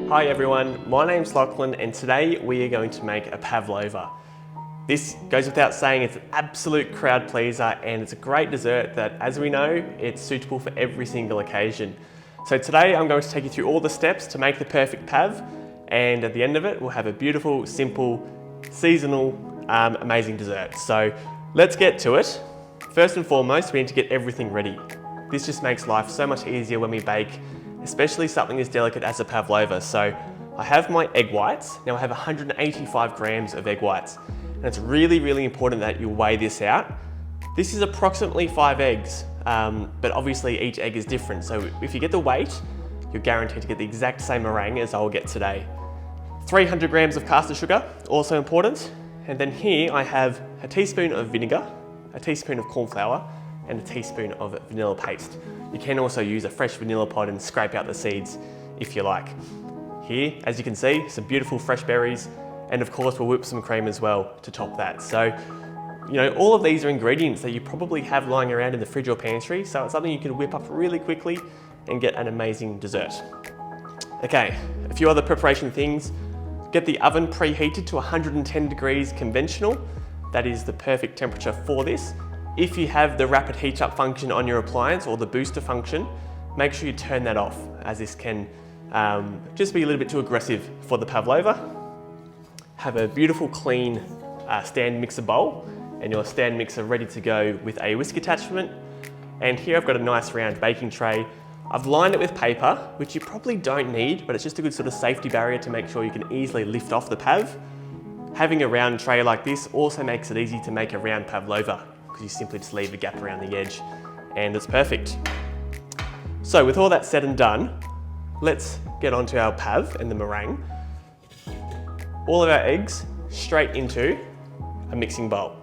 Hi everyone, my name's Lachlan and today we are going to make a pavlova. This goes without saying, it's an absolute crowd pleaser and it's a great dessert that, as we know, it's suitable for every single occasion. So today I'm going to take you through all the steps to make the perfect pav, and at the end of it we'll have a beautiful, simple, seasonal, amazing dessert. So let's get to it. First and foremost, we need to get everything ready. This just makes life so much easier when we bake, especially something as delicate as a pavlova. So I have my egg whites. Now I have 185 grams of egg whites. And it's really, really important that you weigh this out. This is approximately 5 eggs, but obviously each egg is different. So if you get the weight, you're guaranteed to get the exact same meringue as I'll get today. 300 grams of caster sugar, also important. And then here I have a teaspoon of vinegar, a teaspoon of corn flour, and a teaspoon of vanilla paste. You can also use a fresh vanilla pod and scrape out the seeds if you like. Here, as you can see, some beautiful fresh berries, and of course we'll whip some cream as well to top that. So, you know, all of these are ingredients that you probably have lying around in the fridge or pantry, so it's something you can whip up really quickly and get an amazing dessert. Okay, a few other preparation things. Get the oven preheated to 110 degrees conventional. That is the perfect temperature for this. If you have the rapid heat up function on your appliance or the booster function, make sure you turn that off, as this can just be a little bit too aggressive for the pavlova. Have a beautiful clean stand mixer bowl and your stand mixer ready to go with a whisk attachment. And here I've got a nice round baking tray. I've lined it with paper, which you probably don't need, but it's just a good sort of safety barrier to make sure you can easily lift off the pav. Having a round tray like this also makes it easy to make a round pavlova, because you simply just leave a gap around the edge and it's perfect. So with all that said and done, let's get onto our pav and the meringue. All of our eggs straight into a mixing bowl.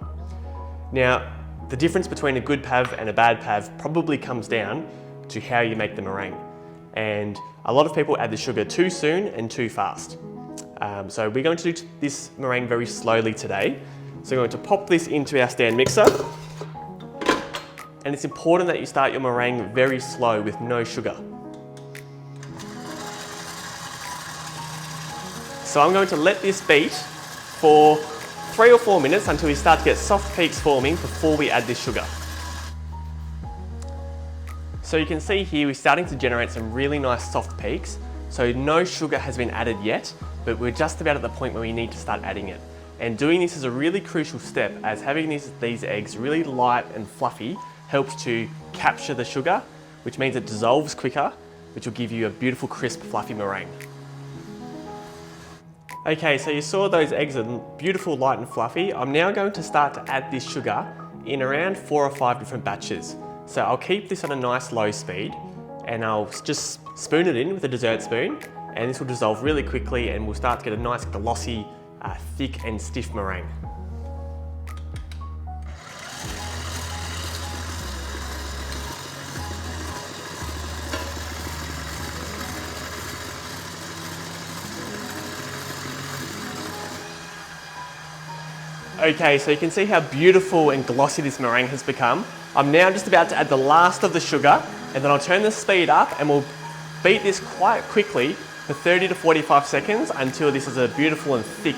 Now, the difference between a good pav and a bad pav probably comes down to how you make the meringue. And a lot of people add the sugar too soon and too fast. So we're going to do this meringue very slowly today. So we're going to pop this into our stand mixer. And it's important that you start your meringue very slow with no sugar. So I'm going to let this beat for 3 or 4 minutes until we start to get soft peaks forming before we add this sugar. So you can see here we're starting to generate some really nice soft peaks. So no sugar has been added yet, but we're just about at the point where we need to start adding it. And doing this is a really crucial step, as having these eggs really light and fluffy helps to capture the sugar, which means it dissolves quicker, which will give you a beautiful, crisp, fluffy meringue. Okay, so you saw those eggs are beautiful, light and fluffy. I'm now going to start to add this sugar in around 4 or 5 different batches. So I'll keep this on a nice low speed and I'll just spoon it in with a dessert spoon, and this will dissolve really quickly and we'll start to get a nice glossy, thick and stiff meringue. Okay, so you can see how beautiful and glossy this meringue has become. I'm now just about to add the last of the sugar, and then I'll turn the speed up and we'll beat this quite quickly for 30 to 45 seconds until this is a beautiful and thick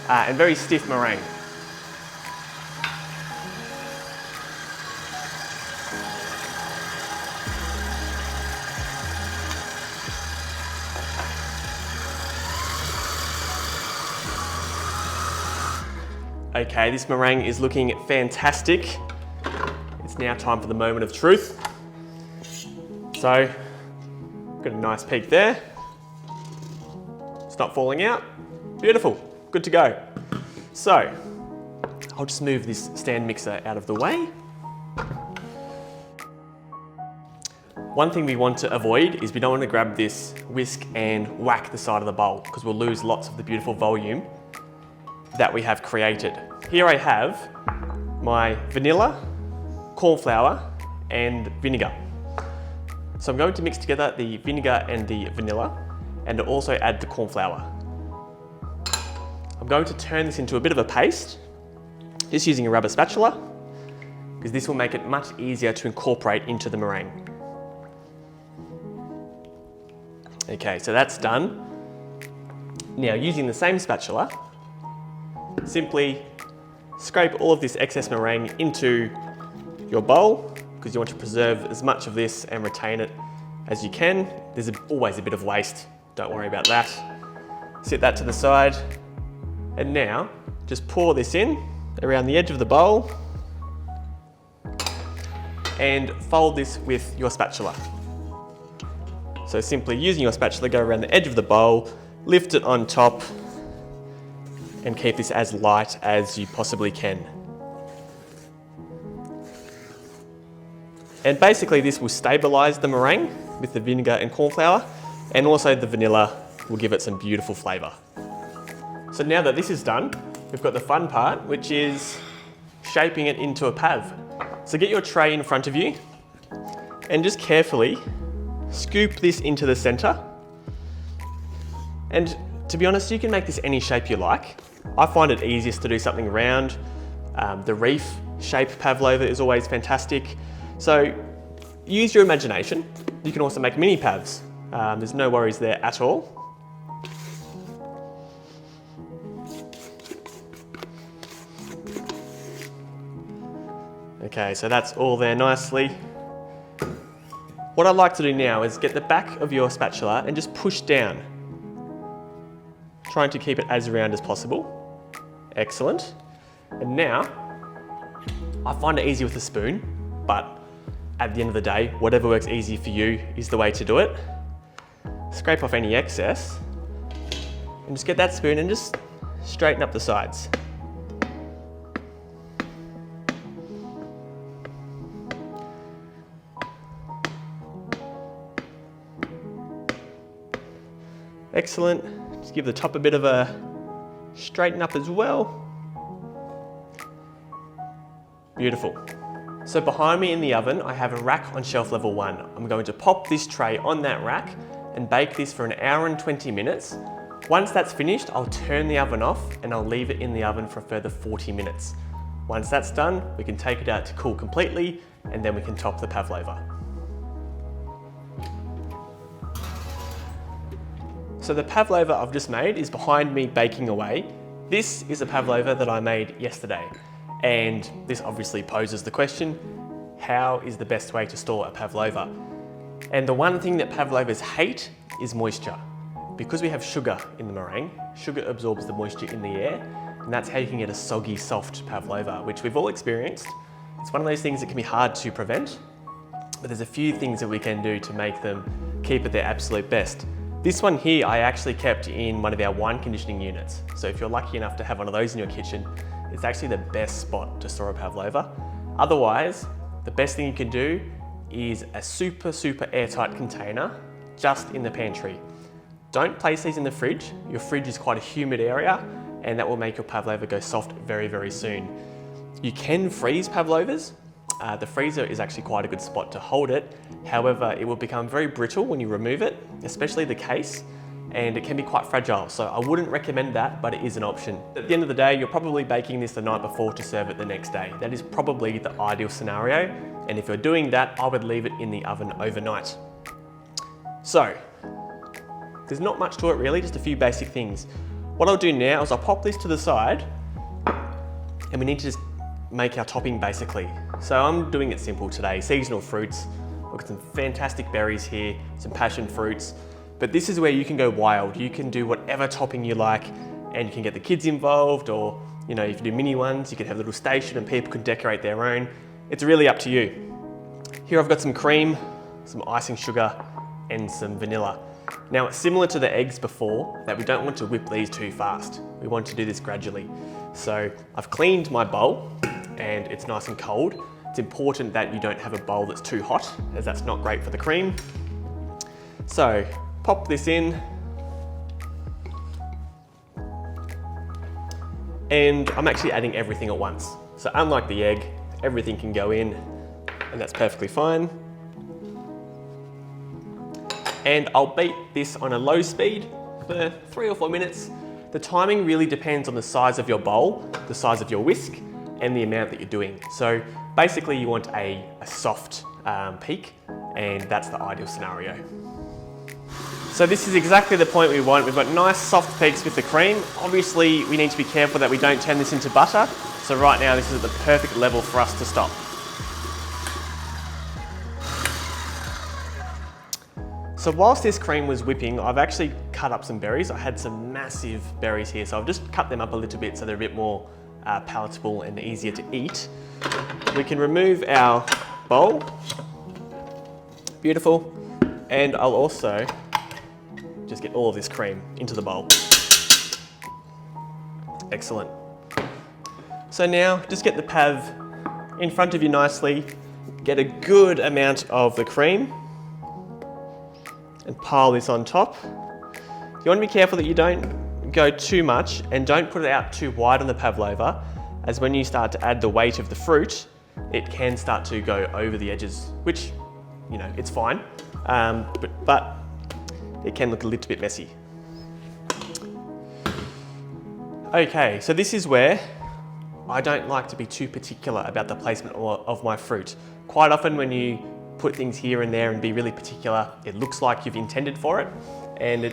and very stiff meringue. Okay, this meringue is looking fantastic. It's now time for the moment of truth. So, got a nice peak there. It's not falling out. Beautiful, good to go. So, I'll just move this stand mixer out of the way. One thing we want to avoid is we don't want to grab this whisk and whack the side of the bowl, because we'll lose lots of the beautiful volume that we have created. Here I have my vanilla, corn flour and vinegar. So I'm going to mix together the vinegar and the vanilla and also add the corn flour. I'm going to turn this into a bit of a paste, just using a rubber spatula, because this will make it much easier to incorporate into the meringue. Okay, so that's done. Now, using the same spatula, simply scrape all of this excess meringue into your bowl, because you want to preserve as much of this and retain it as you can. There's always a bit of waste, don't worry about that. Sit that to the side, and now just pour this in around the edge of the bowl and fold this with your spatula. So simply using your spatula, go around the edge of the bowl, lift it on top, and keep this as light as you possibly can. And basically this will stabilize the meringue with the vinegar and corn flour, and also the vanilla will give it some beautiful flavor. So now that this is done, we've got the fun part, which is shaping it into a pav. So get your tray in front of you and just carefully scoop this into the center. And to be honest, you can make this any shape you like. I find it easiest to do something round. The reef shape pavlova is always fantastic. So use your imagination. You can also make mini pavs. There's no worries there at all. Okay, so that's all there nicely. What I'd like to do now is get the back of your spatula and just push down, trying to keep it as round as possible. Excellent. And now, I find it easy with a spoon, but at the end of the day, whatever works easy for you is the way to do it. Scrape off any excess, and just get that spoon and just straighten up the sides. Excellent. Just give the top a bit of a straighten up as well. Beautiful. So behind me in the oven, I have a rack on shelf level 1. I'm going to pop this tray on that rack and bake this for 1 hour and 20 minutes. Once that's finished, I'll turn the oven off and I'll leave it in the oven for a further 40 minutes. Once that's done, we can take it out to cool completely, and then we can top the pavlova. So the pavlova I've just made is behind me baking away. This is a pavlova that I made yesterday. And this obviously poses the question, how is the best way to store a pavlova? And the one thing that pavlovas hate is moisture. Because we have sugar in the meringue, sugar absorbs the moisture in the air, and that's how you can get a soggy, soft pavlova, which we've all experienced. It's one of those things that can be hard to prevent, but there's a few things that we can do to make them keep at their absolute best. This one here, I actually kept in one of our wine conditioning units. So if you're lucky enough to have one of those in your kitchen, it's actually the best spot to store a pavlova. Otherwise, the best thing you can do is a super airtight container just in the pantry. Don't place these in the fridge. Your fridge is quite a humid area, and that will make your pavlova go soft very soon. You can freeze pavlovas. The freezer is actually quite a good spot to hold it. However, it will become very brittle when you remove it, especially the case, and it can be quite fragile. So I wouldn't recommend that, but it is an option. At the end of the day, you're probably baking this the night before to serve it the next day. That is probably the ideal scenario. And if you're doing that, I would leave it in the oven overnight. So, there's not much to it really, just a few basic things. What I'll do now is I'll pop this to the side, and we need to just make our topping basically. So I'm doing it simple today. Seasonal fruits. I've got some fantastic berries here, some passion fruits, but this is where you can go wild. You can do whatever topping you like, and you can get the kids involved, or if you do mini ones, you can have a little station and people can decorate their own. It's really up to you. Here I've got some cream, some icing sugar, and some vanilla. Now it's similar to the eggs before, that we don't want to whip these too fast. We want to do this gradually. So I've cleaned my bowl, and it's nice and cold. It's important that you don't have a bowl that's too hot, as that's not great for the cream. So pop this in, and I'm actually adding everything at once. So unlike the egg, everything can go in, and that's perfectly fine. And I'll beat this on a low speed for 3 or 4 minutes. The timing really depends on the size of your bowl, the size of your whisk, and the amount that you're doing. So basically you want a soft peak, and that's the ideal scenario. So this is exactly the point we want. We've got nice soft peaks with the cream. Obviously, we need to be careful that we don't turn this into butter. So right now, this is at the perfect level for us to stop. So whilst this cream was whipping, I've actually cut up some berries. I had some massive berries here, so I've just cut them up a little bit so they're a bit more palatable and easier to eat. We can remove our bowl. Beautiful. And I'll also just get all of this cream into the bowl. Excellent. So now just get the pav in front of you nicely, get a good amount of the cream and pile this on top. You want to be careful that you don't go too much and don't put it out too wide on the pavlova, as when you start to add the weight of the fruit, it can start to go over the edges, which, you know, it's fine, but it can look a little bit messy. Okay, so this is where I don't like to be too particular about the placement of my fruit. Quite often when you put things here and there and be really particular, it looks like you've intended for it, and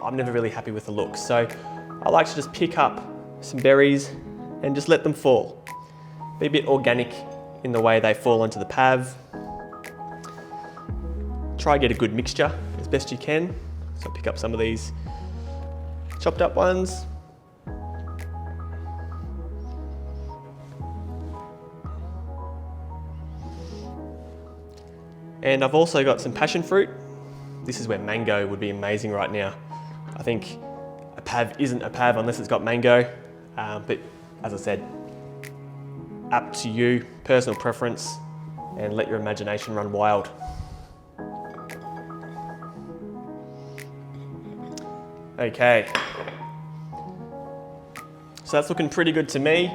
I'm never really happy with the look. So I like to just pick up some berries and just let them fall. Be a bit organic in the way they fall onto the pav. Try and get a good mixture as best you can. So pick up some of these chopped up ones. And I've also got some passion fruit. This is where mango would be amazing right now. I think a pav isn't a pav unless it's got mango, but as I said, up to you, personal preference, and let your imagination run wild. Okay, so that's looking pretty good to me,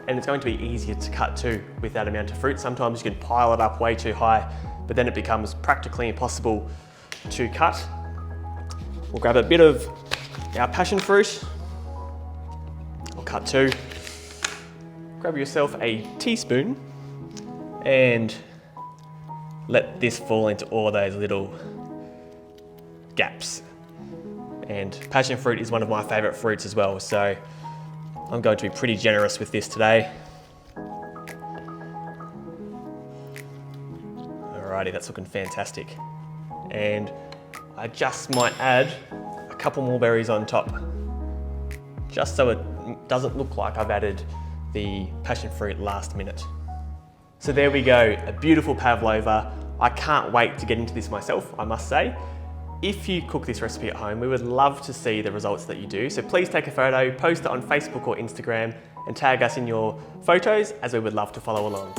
and it's going to be easier to cut too with that amount of fruit. Sometimes you can pile it up way too high, but then it becomes practically impossible to cut. We'll grab a bit of our passion fruit. I'll cut two. Grab yourself a teaspoon and let this fall into all those little gaps. And passion fruit is one of my favourite fruits as well, so I'm going to be pretty generous with this today. Alrighty, that's looking fantastic. And I just might add a couple more berries on top, just so it doesn't look like I've added the passion fruit last minute. So there we go, a beautiful pavlova. I can't wait to get into this myself, I must say. If you cook this recipe at home, we would love to see the results that you do. So please take a photo, post it on Facebook or Instagram, and tag us in your photos, as we would love to follow along.